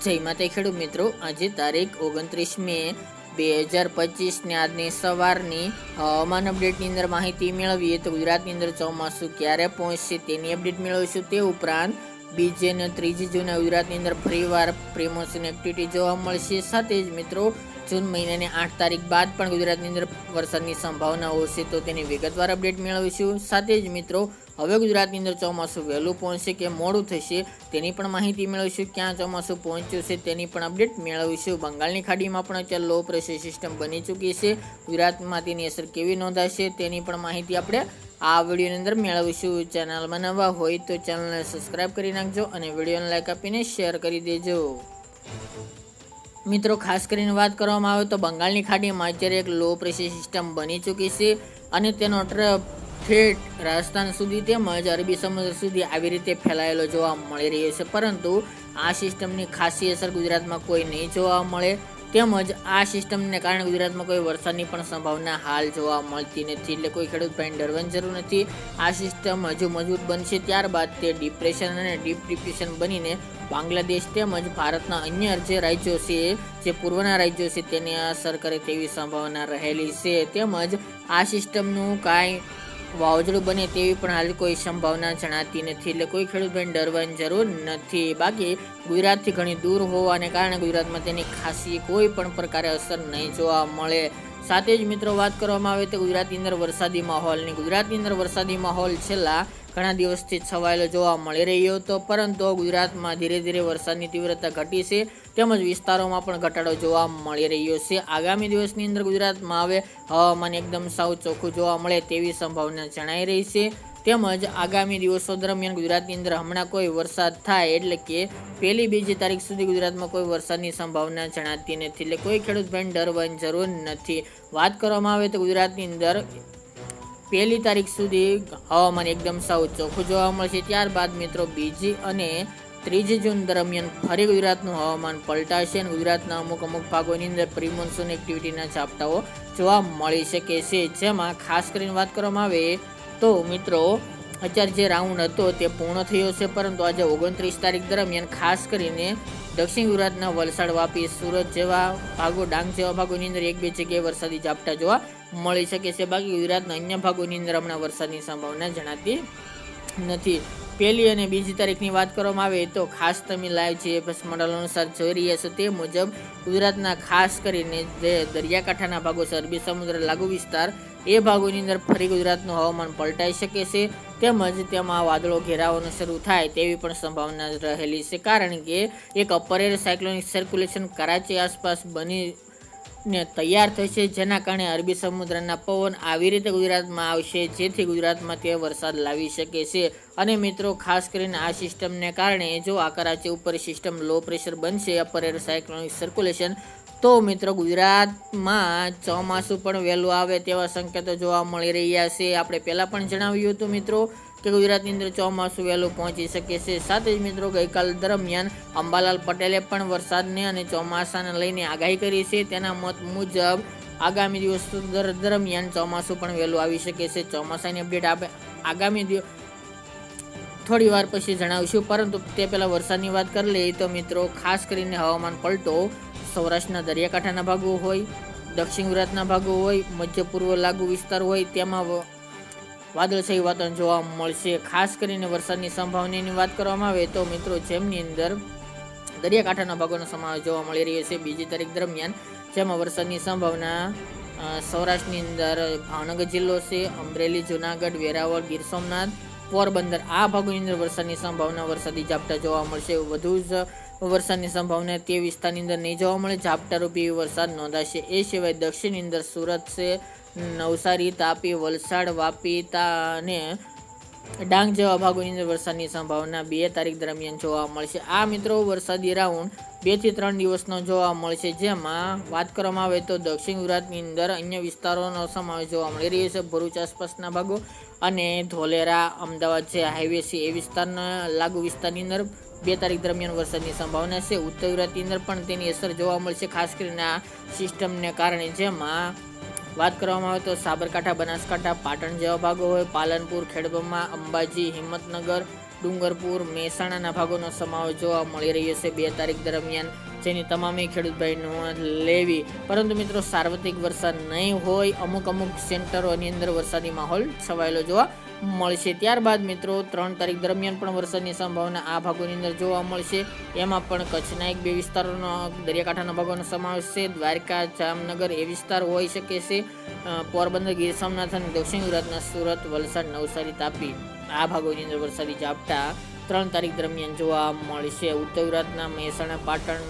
જય માતા ખેડૂત મિત્રો, આજે તારીખ 29 મે 2025 ને આજની સવારની હવામાન અપડેટની અંદર માહિતી મેળવીએ તો ગુજરાતની અંદર ચોમાસું ક્યારે પહોંચશે તેની અપડેટ મેળવીશું। તે ઉપરાંત બીજી અને ત્રીજી જૂને ગુજરાતની અંદર ફરીવાર પ્રી મોન્સૂન એક્ટિવિટી જોવા મળશે। સાથે જ મિત્રો જૂન મહિનાની 8 તારીખ બાદ પણ ગુજરાતની અંદર વરસાદની સંભાવના હશે તો તેની વિગતવાર અપડેટ મેળવીશું। સાથે જ મિત્રો હવે ગુજરાતની અંદર ચોમાસું વહેલું પહોંચશે કે મોડું થશે તેની પણ માહિતી મેળવીશું। ક્યાં ચોમાસું પહોંચ્યું છે તેની પણ અપડેટ મેળવીશું। બંગાળની ખાડીમાં પણ અત્યારે લો પ્રેશર સિસ્ટમ બની ચૂકી છે, ગુજરાતમાં તેની અસર કેવી નોંધાશે તેની પણ માહિતી આપણે આ વિડીયોની અંદર મેળવીશું। ચેનલમાં નવા હોય તો ચેનલને સબસ્ક્રાઈબ કરી નાખજો અને વિડીયોને લાઈક આપીને શેર કરી દેજો। મિત્રો ખાસ કરીને વાત કરવામાં આવે તો બંગાળની ખાડીમાં અત્યારે એક લો પ્રેશર સિસ્ટમ બની ચૂકી છે અને તેનો ટ્રફ ઠેઠ રાજસ્થાન સુધી તેમજ અરબી સમુદ્ર સુધી આવી રીતે ફેલાયેલો જોવા મળી રહ્યો છે, પરંતુ આ સિસ્ટમની ખાસી અસર ગુજરાતમાં કોઈ નહીં જોવા મળે, તેમજ આ સિસ્ટમને કારણે ગુજરાતમાં કોઈ વરસાદની પણ સંભાવના હાલ જોવા મળતી નથી, એટલે કોઈ ખેડૂત ભાઈને ડરવાની જરૂર નથી। આ સિસ્ટમ હજુ મજબૂત બનશે, ત્યારબાદ તે ડિપ્રેશન અને ડીપ ડિપ્રેશન બનીને બાંગ્લાદેશ તેમજ ભારતના અન્ય જે રાજ્યો છે, જે પૂર્વના રાજ્યો છે તેને અસર કરે તેવી સંભાવના રહેલી છે। તેમજ આ સિસ્ટમનું કાંઈ વાવાઝોડું બને તેવી પણ હાલ કોઈ સંભાવના જણાતી નથી, એટલે કોઈ ખેડૂત ભાઈને ડરવાની જરૂર નથી। બાકી ગુજરાતથી ઘણી દૂર હોવાને કારણે ગુજરાતમાં તેની ખાસી કોઈ પણ પ્રકારે અસર નહીં જોવા મળે। સાથે જ મિત્રો વાત કરવામાં આવે તો ગુજરાતની અંદર વરસાદી માહોલની, ગુજરાતની અંદર વરસાદી માહોલ છેલ્લા ઘણા દિવસથી છવાયેલો જોવા મળી રહ્યો હતો, પરંતુ ગુજરાતમાં ધીરે ધીરે વરસાદની તીવ્રતા ઘટી છે, તેમજ વિસ્તારોમાં પણ ઘટાડો જોવા મળી રહ્યો છે। આગામી દિવસની અંદર ગુજરાતમાં હવે હવામાન એકદમ સાવ ચોખ્ખું જોવા મળે તેવી સંભાવના જણાઈ રહી છે, તેમજ આગામી દિવસો દરમિયાન ગુજરાતની અંદર હમણાં કોઈ વરસાદ થાય એટલે કે 1-2 તારીખ સુધી ગુજરાતમાં કોઈ વરસાદની સંભાવના જણાતી નથી, એટલે કોઈ ખેડૂત ભાઈને ડરવાની જરૂર નથી। વાત કરવામાં આવે તો ગુજરાતની અંદર 1 તારીખ સુધી હવામાન એકદમ સાવ ચોખ્ખું જોવા મળશે, ત્યારબાદ મિત્રો 2 અને 3 જૂન દરમિયાન ફરી ગુજરાતનું હવામાન પલટાશે અને ગુજરાતના અમુક ભાગોની અંદર પ્રી મોન્સૂન એક્ટિવિટીના ઝાપટાઓ જોવા મળી શકે છે। જેમાં ખાસ કરીને વાત કરવામાં આવે તો મિત્રો અત્યારે જે રાઉન્ડ હતો તે પૂર્ણ થયો છે, પરંતુ આજે 29 તારીખ દરમિયાન ખાસ કરીને દક્ષિણ ગુજરાતના વલસાડ, વાપી, સુરત જેવા ભાગો, ડાંગ જેવા ભાગોની અંદર 1-2 જગ્યાએ વરસાદી ઝાપટા જોવા મળી શકે છે। બાકી ગુજરાતના અન્ય ભાગોની અંદર હમણાં વરસાદની સંભાવના જણાતી નથી। 1 અને 2 તારીખની વાત કરવામાં આવે તો ખાસ તમે લાઈવ જીએફએસ મોડલ અનુસાર જોઈ રહ્યા છો તે મુજબ ગુજરાતના ખાસ કરીને જે દરિયાકાંઠાના ભાગો છે, અરબી સમુદ્ર લાગુ વિસ્તાર, એ ભાગોની અંદર ફરી ગુજરાતનું હવામાન પલટાઈ શકે છે, તેમજ તેમાં વાદળો ઘેરાવાનું શરૂ થાય તેવી પણ સંભાવના રહેલી છે, કારણ કે એક upper air cyclonic circulation Karachi આસપાસ બનીને તૈયાર થશે, જેના કારણે અરબી સમુદ્રના પવન આવી રીતે ગુજરાતમાં આવશે, જેથી ગુજરાતમાં તે વરસાદ લાવી શકે છે। અને મિત્રો ખાસ કરીને આ સિસ્ટમને કારણે જો આ કરાચી ઉપર સિસ્ટમ લો પ્રેશર બનશે, અપર એર સાયક્લોનિક સર્ક્યુલેશન, તો મિત્રો ગુજરાતમાં ચોમાસું પણ વહેલું આવે તેવા સંકેતો જોવા મળી રહ્યા છે। આપણે પહેલાં પણ જણાવ્યું હતું મિત્રો કે ગુજરાતની અંદર ચોમાસું વહેલું પહોંચી શકે છે। સાથે જ મિત્રો ગઈકાલ દરમિયાન અંબાલાલ પટેલે પણ વરસાદને અને ચોમાસાને લઈને આગાહી કરી છે, તેના મત મુજબ આગામી દિવસ દરમિયાન ચોમાસું પણ વહેલું આવી શકે છે। ચોમાસાની અપડેટ આપણે આગામી થોડી વાર પછી જણાવીશું, પરંતુ તે પહેલાં વરસાદની વાત કરી લઈએ તો મિત્રો ખાસ કરીને હવામાન પલટો સૌરાષ્ટ્રના દરિયાકાંઠાના ભાગો હોય, દક્ષિણ ગુજરાતના ભાગો હોય, મધ્ય પૂર્વ લાગુ વિસ્તાર હોય, તેમાં વાદળછાયું વાતાવરણ જોવા મળશે। ખાસ કરીને વરસાદની સંભાવનાની વાત કરવામાં આવે તો મિત્રો જેમની અંદર દરિયાકાંઠાના ભાગોનો સમાવેશ જોવા મળી રહ્યો છે 2 તારીખ દરમિયાન, જેમાં વરસાદની સંભાવના સૌરાષ્ટ્રની અંદર ભાવનગર જિલ્લો છે, અમરેલી, જુનાગઢ, વેરાવળ, ગીર સોમનાથ, પોરબંદર, આ ભાગોની અંદર વરસાદની સંભાવના વરસાદી ઝાપટા જોવા મળશે। વધુ જ વરસાદની સંભાવના તે વિસ્તારની અંદર નહીં જોવા મળે, ઝાપટા રૂપી વરસાદ નોંધાશે। એ સિવાય દક્ષિણની અંદર સુરત છે, નવસારી, તાપી, વલસાડ, વાપી અને ડાંગ જેવા ભાગોની અંદર વરસાદની સંભાવના 2 તારીખ દરમિયાન જોવા મળશે। આ મિત્રો વરસાદી રાઉન્ડ 2 થી 3 દિવસનો જોવા મળશે, જેમાં વાત કરવામાં આવે તો દક્ષિણ ગુજરાતની અંદર અન્ય વિસ્તારોનો સમાવેશ જોવા મળી રહ્યો છે, ભરૂચ આસપાસના ભાગો અને ધોલેરા, અમદાવાદ જે હાઈવે છે એ વિસ્તારના લાગુ વિસ્તારની અંદર 2 તારીખ દરમિયાન વરસાદની સંભાવના છે। ઉત્તર ગુજરાતની અંદર પણ તેની અસર જોવા મળશે, ખાસ કરીને આ સિસ્ટમને કારણે, જેમાં વાત કરવામાં આવે તો સાબરકાંઠા, બનાસકાંઠા, પાટણ જેવા ભાગો હોય, પાલનપુર, ખેડબ્રહ્મા, અંબાજી, હિંમતનગર, ડુંગરપુર, મહેસાણાના ભાગોનો સમાવેશ જોવા મળી રહ્યો છે 2 તારીખ દરમિયાન, જેની તમામે ખેડૂત ભાઈ નોંધ લેવી. પરંતુ મિત્રો સાર્વત્રિક વરસાદ નહીં હોય, અમુક સેન્ટરોની અંદર વરસાદી માહોલ છવાયેલો જોવા મળશે. ત્યારબાદ મિત્રો 3 તારીખ દરમિયાન પણ વરસાદની સંભાવના આ ભાગોની અંદર જોવા મળશે. એમાં પણ કચ્છના 1-2 વિસ્તારોનો દરિયાકાંઠાના ભાગોનો સમાવેશ છે. દ્વારકા, જામનગર એ વિસ્તાર હોઈ શકે છે. પોરબંદર, ગીર સોમનાથ અને દક્ષિણ ગુજરાતના સુરત, વલસાડ, નવસારી, તાપી આ ભાગોની અંદર વરસાદી ઝાપટા 3 તારીખ દરમિયાન જોવા મળશે. ઉત્તર ગુજરાતના મહેસાણા, પાટણ,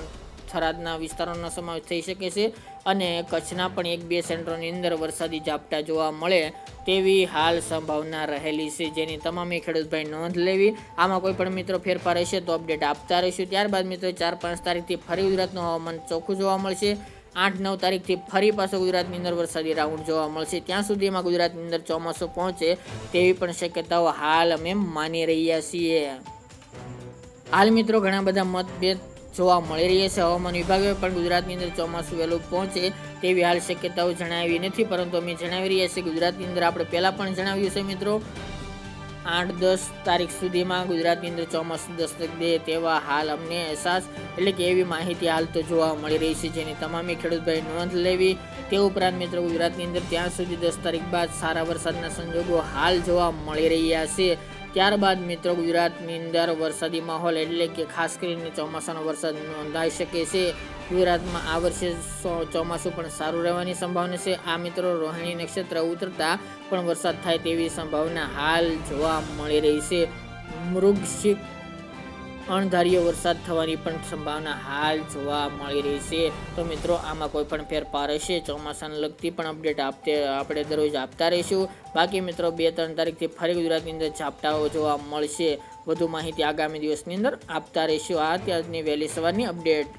થરાદના વિસ્તારોનો સમાવેશ થઈ શકે છે અને કચ્છના પણ 1-2 સેન્ટરોની અંદર વરસાદી ઝાપટા જોવા મળે તેવી હાલ સંભાવના રહેલી છે, જેની તમામે ખેડૂત ભાઈ નોંધ લેવી. આમાં કોઈ પણ મિત્રો ફેરફાર હશે તો અપડેટ આપતા રહીશું. ત્યારબાદ મિત્રો 4-5 તારીખથી ફરી ગુજરાતનું હવામાન ચોખ્ખું જોવા મળશે. 8-9 તારીખથી ફરી પાછો ગુજરાતની અંદર વરસાદી રાઉન્ડ જોવા મળશે. ત્યાં સુધીમાં ગુજરાતની અંદર ચોમાસું પહોંચે તેવી પણ શક્યતાઓ હાલ અમે માની રહ્યા છીએ. હાલ મિત્રો ઘણા બધા મતભેદ જોવા મળી રહ્યા છે. હવામાન વિભાગે પણ ગુજરાતની અંદર ચોમાસું વહેલું પહોંચે તેવી હાલ શક્યતાઓ જણાવી નથી, પરંતુ અમે જણાવી રહ્યા છીએ ગુજરાતની અંદર આપણે પહેલાં પણ જણાવ્યું છે મિત્રો 8-10 તારીખ સુધીમાં ગુજરાતની અંદર ચોમાસું દસ્તક દે તેવા હાલ અમને અહેસાસ એટલે કે એવી માહિતી હાલ તો જોવા મળી રહી છે, જેની તમામે ખેડૂતભાઈ નોંધ લેવી. તે ઉપરાંત મિત્રો ગુજરાતની અંદર ત્યાં સુધી 10 તારીખ બાદ સારા વરસાદના સંજોગો હાલ જોવા મળી રહ્યા છે. ત્યારબાદ મિત્રો ગુજરાતની અંદર વરસાદી માહોલ એટલે કે ખાસ કરીને ચોમાસાનો વરસાદ નોંધાઈ શકે છે. ગુજરાતમાં આ વર્ષે ચોમાસું પણ સારું રહેવાની સંભાવના છે. આ મિત્રો રોહિણી નક્ષત્ર ઉતરતા પણ વરસાદ થાય તેવી સંભાવના હાલ જોવા મળી રહી છે. મૃગશિક અણધાર્યો વરસાદ થવાની પણ સંભાવના હાલ જોવા મળી રહી છે. તો મિત્રો આમાં કોઈ પણ ફેરફાર હશે ચોમાસાને લગતી પણ અપડેટ આપણે દરરોજ આપતા રહીશું. બાકી મિત્રો 2-3 તારીખથી ફરી ગુજરાતની અંદર ઝાપટાઓ જોવા મળશે. વધુ માહિતી આગામી દિવસની અંદર આપતા રહીશું. આ ત્યારની વહેલી સવારની અપડેટ.